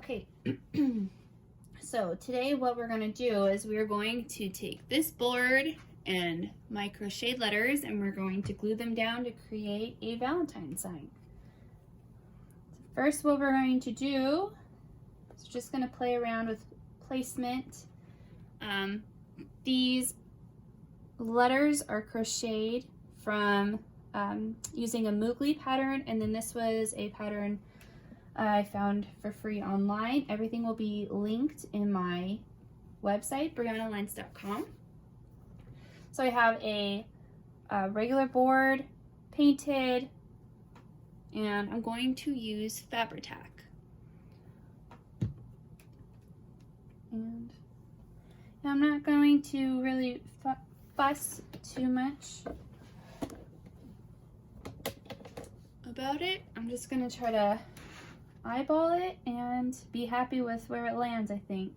Okay, so today what we're going to do is we're going to take this board and my crochet letters and we're going to glue them down to create a Valentine sign. First, what we're going to do is just going to play around with placement. These letters are crocheted from using a Moogly pattern, and then this was a pattern I found for free online. Everything will be linked in my website, briannalentz.com. So I have a regular board painted, and I'm going to use Fabri-Tac. And I'm not going to really fuss too much about it. I'm just going to try to eyeball it and be happy with where it lands, I think.